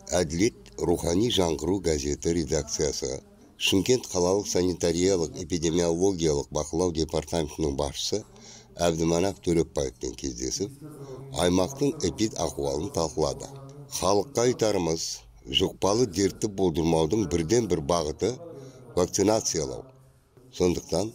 Әділет рухани жаңғыру газеті редакциясы Шымкент қалалық санитариялық-эпидемиологиялық бақылау департаментінің басшысы Әбдіманап Төлепбаевпен кездесіп, аймақтың эпид-ахуалын талқылады. Халыққа айтарымыз, жұқпалы дертті болдырмаудың бірден бір бағыты вакцинациялау. Сондықтан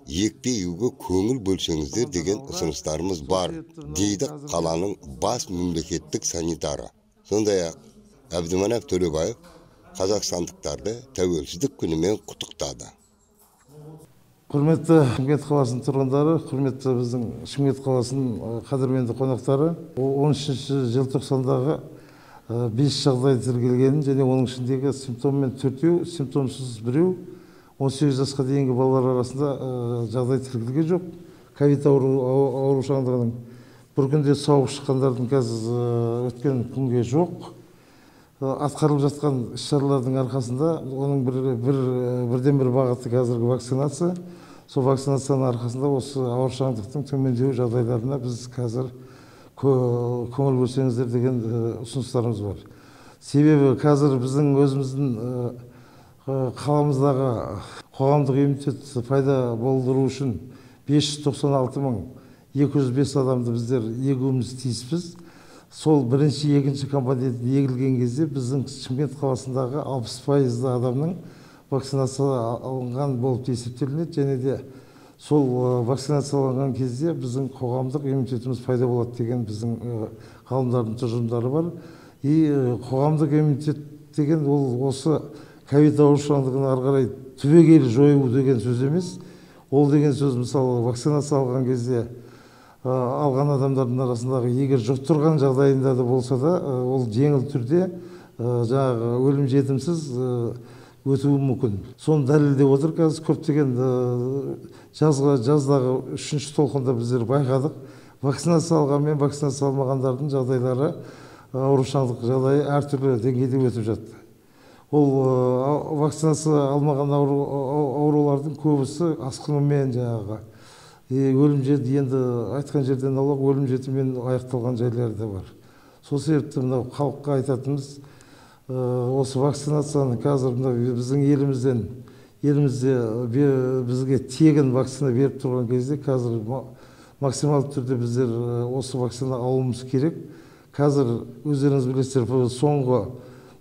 екпе егуге көңіл бөлсеңіздер деген ұсыныстарымыз бар, дейді қаланың бас мемлекеттік санитары. Сондай-ақ Әбдіманап Төлепбаев қазақстандықтарды тәуелсіздік күнімен құттықтады. Құрметті Шымкент қаласының тұрғындары, құрметті біздің Шымкент қаласының қадірменді қонақтары, 13 желтоқсандағы 5 жағдай тіркелгенін және оның ішіндегі симптоммен 4-еу, симптомсыз 1-еу, 18 жасқа дейінгі балалар арасында жағдай тіркелген жоқ. Ковид аурушаңдығының бір күнде сауығып шыққандардың қазір өткен күнге жоқ. Атқарылып жатқан іс-шаралардың арқасында оның бірден бір бағыты қазіргі вакцинация. Сол вакцинацияның арқасында осы ауыршаңдықтың төмендеу жағдайларына біз қазір көңіл бөлсеңіздер деген ұсыныстарымыз бар. Себебі қазір біздің өзіміздің қаламыздағы қоғамдық иммунитет пайда болдыру үшін 596.205 адамды біздер егуіміз тиіспіз. Сол бірінші, екінші компонент егілген кезде біздің Шымкент қаласындағы 60% адамның вакцинацияланған болып есептелінеді, және де сол вакцинацияланған кезде біздің қоғамдық иммунитетіміз пайда болады деген біздің ғалымдардың тұжырымдары бар. Қоғамдық иммунитет деген ол осы ковид аурушаңдығын ары қарай түбегейлі жою деген сөз емес. Ол деген сөз мысалы вакцинация алған кезде алған адамдардың арасындағы егер жұқтырған жағдайында да болса да ол жеңіл түрде жаңағы өлім жетімсіз өтуі мүмкін. Соны дәлелдеп отыр қазір көптеген жаздағы 3-ші толқында біздер байқадық. Вакцинация алған мен вакцинация алмағандардың жағдайлары, аурушаңдық жағдайы әртүрлі деңгейде өтіп жатты. Ол вакцинация алмаған аурулардың көбісі асқынумен жаңағы өлім жеті, енді айтқан жерден аулақ өлім жетімен аяқталған жайлары да бар. Сол себепті мынау халыққа айтатынымыз, осы вакцинацияны қазір біздің елімізде бізге тегін вакцина беріп тұрған кезде қазір максималды түрде біздер осы вакцина алуымыз керек. Қазір өздеріңіз білесіздер, соңғы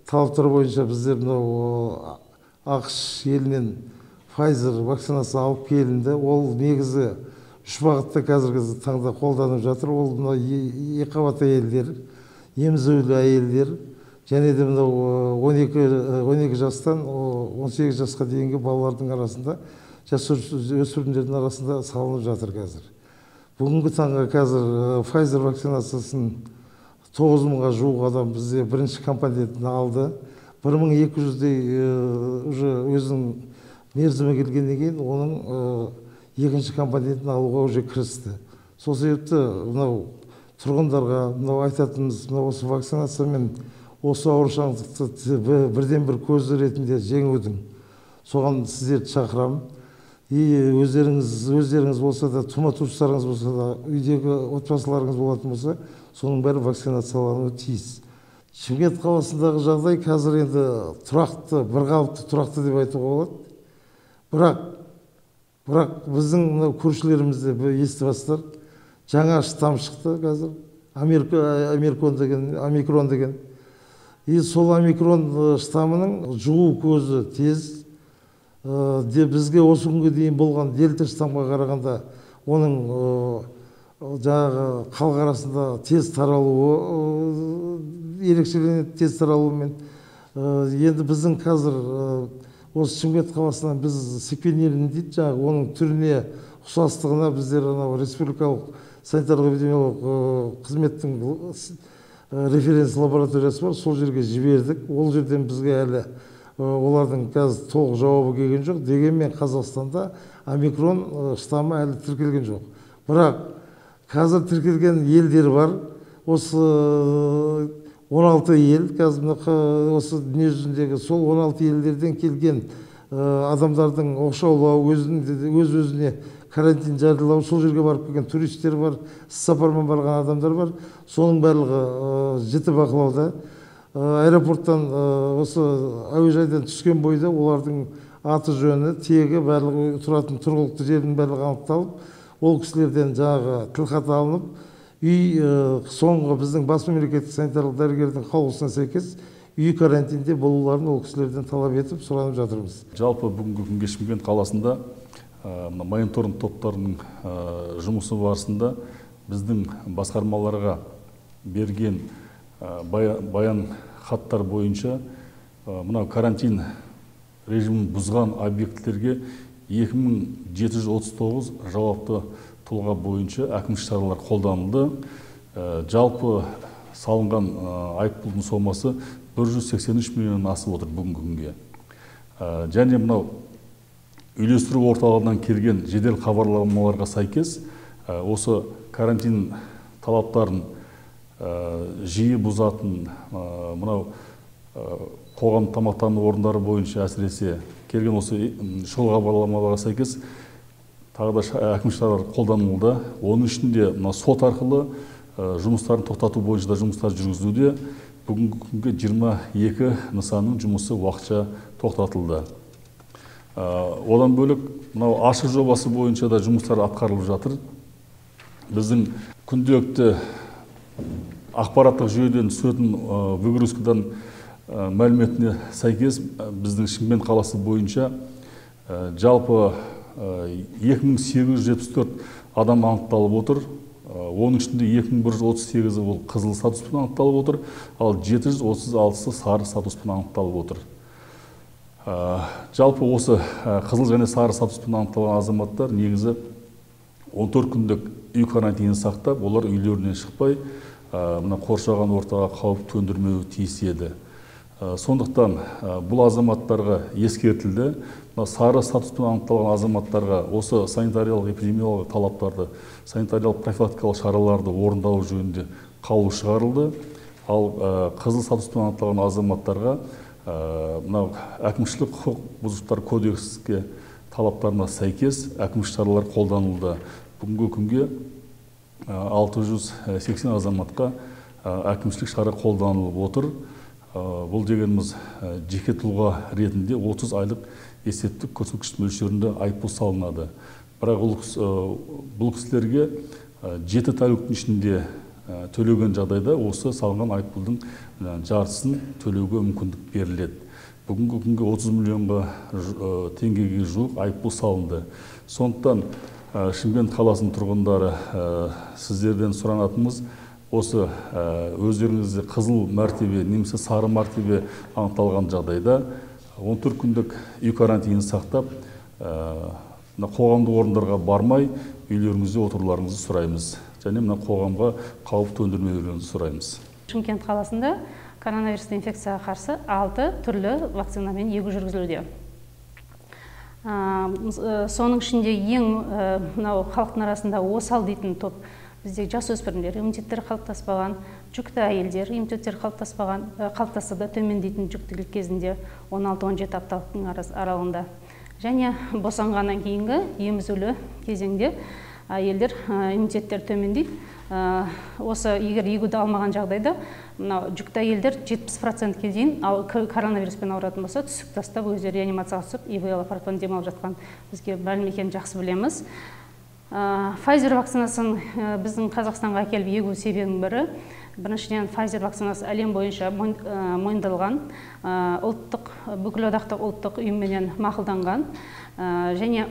талаптар бойынша біздер мынау ақш елінен Pfizer вакцинасы алып келінді. Ол негізі 3 бағытта қазіргі таңда қолданып жатыр. Ол екіқабат әйелдер, емізулі әйелдер, және де 12 жастан 18 жасқа дейінгі балалардың арасында, жасөспірімдердің арасында салынып жатыр қазір. Бүгінгі таңға қазір Pfizer вакцинациясын 9.000-ға жуық адам бізде бірінші компонентін алды. 1200-дей өзінің мерзімі келгеннен кейін оның екінші компонентін алуға уже кірісті. Сол себепті мынау тұрғындарға айтатынымыз, осы вакцинациямен осы аурушаңдықты бірден бір көзі ретінде жеңудің соған сіздерді шақырамын. Өздеріңіз болса да, тума-туыстарыңыз болса да, үйдегі отбасыларыңыз болатын болса, соның бәрі вакцинациялануы тиіс. Шымкент қаласындағы жағдай қазір енді тұрақты, бірқалыпты тұрақты деп айтуға болады. Бірақ біздің көршілерімізде естіватсыздар, жаңа штамм шықты қазір, омикрон деген. Сол омикрон штаммының жұғу көзі тез. Бізге осы күнге дейін болған дельта штаммға қарағанда оның жаңағы халық арасында тез таралуы, ерекшеленеді тез таралуымен. Енді біздің қазір осы Шымкент қаласынан біз секвенерін дейді, жаңағы оның түріне ұқсастығына біздер республикалық санитарлық-эпидемиологиялық қызметтің референс лабораториясы бар, сол жерге жібердік. Ол жерден бізге әлі олардың қазір толық жауабы келген жоқ. Дегенмен Қазақстанда омикрон штаммы әлі тіркелген жоқ. Бірақ қазір тіркелген елдер бар. Осы 16 ел, қазір осы дүние жүзіндегі сол 16 елдерден келген адамдардың оқшаулау, өз-өзіне карантин жариялау, сол жерге барып келген туристер бар, сапармен барған адамдар бар. Соның барлығы жіті бақылауда. аэропорттан осы әуежайдан түскен бойда олардың аты жөні, тегі, барлығы тұратын тұрғылықты жердің барлығы анықталып, ол кісілерден жаңағы тілхат алынып, соңғы біздің бас мемлекеттік санитарлық дәрігердің қаулысына сәйкес үй карантинде болуларын ол кісілерден талап етіп сұранып жатырмыз. Жалпы бүгінгі күнге Шымкент қаласында мониторинг топтарының жұмысы барысында біздің басқармаларға берген баян хаттар бойынша мынау карантин режимін бұзған объектілерге 2739 жауапты тұлға бойынша әкімшілік шаралар қолданылды. Жалпы салынған айыппұлдың сомасы 183 миллион асып отыр бүгінгі күнге. Және мынау үйлестіру орталығынан келген жедел хабарламаларға сәйкес осы карантин талаптарын жиі бұзатын мынау қоғам тамақтану орындары бойынша әсіресе келген осы шұғыл хабарламаларға сәйкес тағы да әкімшілік шаралар қолданылды. Оның ішінде сот арқылы жұмыстарын тоқтату бойынша да жұмыстар жүргізілуде. Бүгінгі күнге 22 нысанның жұмысы уақытша тоқтатылды. Одан бөлек мынау ашық жобасы бойынша да жұмыстар атқарылып жатыр. Біздің күнделікті ақпараттық жүйеден түсетін выгрузкадан мәліметіне сәйкес біздің Шымкент қаласы бойынша жалпы 2874 адам анықталып отыр. Оның ішінде 2138-і ол қызыл статуспен анықталып отыр, ал 736-сы сары статуспен анықталып отыр. Жалпы осы қызыл және сары статуспен анықталған азаматтар негізі 14 күндік үй карантинін сақтап, олар үйлерінен шықпай, қоршаған ортаға қауіп төндірмеуі тиіс еді. Сондықтан бұл азаматтарға ескертілді. Сары статуспен анықталған азаматтарға осы санитариялық-эпидемиологиялық талаптарды, санитариялық-профилактикалық шараларды орындау жөнінде қаулы шығарылды. Ал қызыл статуспен анықталған азаматтарға әкімшілік құқық бұзушылықтар кодекске талаптарына сәйкес әкімшілік шаралар қолданылды. Бүгінгі күнге 680 азаматқа әкімшілік шара қолданылып отыр. Бұл дегеніміз жеке тұлға ретінде 30 айлық есептік көрсеткіш мөлшерінде айыппұл салынады. Бірақ бұл кісілерге 7 тәуліктің ішінде төлеген жағдайда осы салынған айыппұлдың жартысын төлеуге мүмкіндік беріледі. Бүгінгі күнге 30 миллионға теңгеге жуық айыппұл салынды. Сондықтан Шымкент қаласының тұрғындары сіздерден сұранатынымыз осы өздеріңізде қызыл мәртебе немесе сары мәртебе анықталған жағдайда 14 күндік үй карантинін сақтап, қоғамдық орындарға бармай, үйлеріңізде отыруларыңызды сұраймыз. Және қоғамға қауіп төндірмеулеріңізді сұраймыз. Шымкент қаласында коронавирус инфекцияға қарсы 6 түрлі вакцинамен егу жүргізілуде. Соның ішінде ең халықтың арасында осал дейтін топ бізде жасөспірімдер, иммунитеттері қалыптаспаған, жүкті әйелдер, иммунитеттері қалыптасса да төмендейтін жүктілік кезінде 16-17 апталықтың аралығында. Және босанғаннан кейінгі емізулі кезеңде әйелдер иммунитеттері төмендейді. Осы егер егуді алмаған жағдайда жүкті әйелдер 70%-ке дейін коронавируспен ауыратын болса, түсік тастап өздері реанимацияға түсіп, ИВЛ аппаратпен демалып жатқан бізге мәлім екенін жақсы білеміз. Pfizer вакцинасын біздің Қазақстанға әкеліп егу себебінің бірі, біріншіден Pfizer вакцинасы әлем бойынша мойындалған, бүкілодақтық ұлттық ұйымменен мақұлданған, және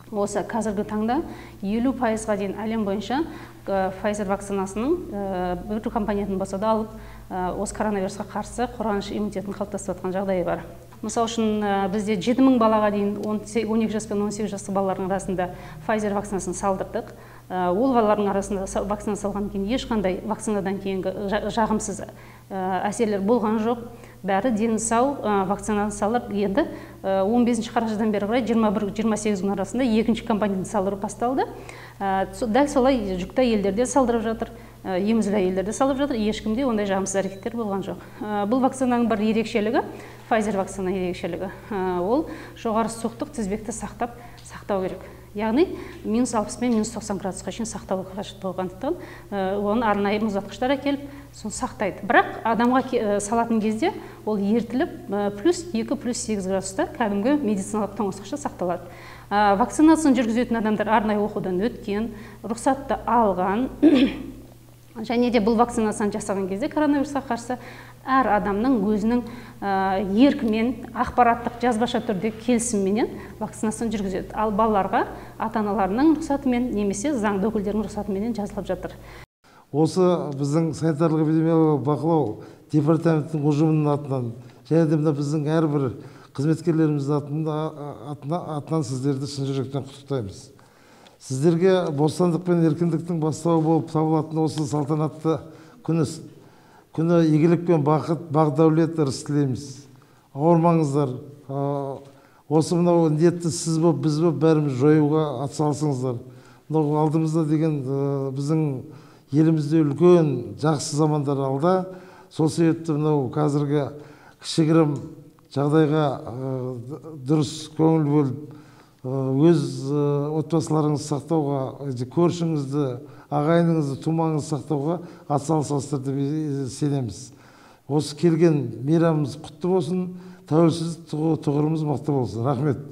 осы қазіргі таңда 50%-ға дейін әлем бойынша Pfizer вакцинасының бір компонентін болса да алып, осы коронавирусқа қарсы қорғаныш иммунитетін қалыптасып жатқан жағдайы бар. Мысалы үшін бізде 7000 балаға дейін 12 жас пен 18 жасты балалардың арасында Pfizer вакцинасын салдырдық. Ол балалардың арасында вакцина салған кейін ешқандай вакцинадан кейінгі жағымсыз әсерлер болған жоқ. Бәрі дені сау вакцинаны салдырып, енді 15 қарашадан бері қарай 21-28 күн арасында екінші компонент салдырып басталды. Дәл солай жүкті әйелдерде салдырып жатыр, емізілі әйелдерде салдырып жатыр, ешкімде ондай жағымсыз әрекеттер болған жоқ. Бұл вакцинаның бір ерекшелігі, Pfizer вакцина ерекшелігі, ол жоғары сұйықтық тізбекті сақтау керек. яғни -60 пен -90 градусқа шейін сақтау қажет болғандықтан оны арнайы мұздатқыштар әкеліп соны сақтайды. Бірақ адамға салатын кезде ол ертіліп +2 +8 градуста кәдімгі медициналық тоңазытқышта сақталады. Вакцинацияны жүргізетін адамдар арнайы оқудан өткен, рұқсатты алған, және де бұл вакцинацияны жасаған кезде коронавирусқа қарсы әр адамның өзінің еркімен, ақпараттық жазбаша түрде келісімменен вакцинацияны жүргізеді. Ал балаларға ата-аналарының рұқсатымен немесе заңды өкілдерінің рұқсатымен жазылып жатыр. Осы біздің санитарлық эпидемиологиялық бақылау департаментінің ұжымының атынан және де біздің әрбір қызметкерлеріміздің атынан сіздерді шын жүректен құттықтаймыз. Сіздерге бостандық пен еркіндіктің бастауы болып табылатын осы салтанатты күні игілік пен бақыт, бақ-дәулет ырыс тілейміз. Ауырмаңыздар. Осы мынау індетті сіз боп, біз боп бәріміз жоюға атсалысыңыздар. Алдымызда деген біздің елімізде үлкен жақсы замандар алда. Сол себепті мынау қазіргі кішігірім жағдайға дұрыс көңіл бөліп, өз отбасыларыңызды сақтауға, көршіңізді, ағайыныңызды, тумаңызды сақтауға атсалысасыздар деп сенеміз. Осы келген мейрамымыз құтты болсын, тәуелсіз тұғырымыз мықты болсын. Рахмет.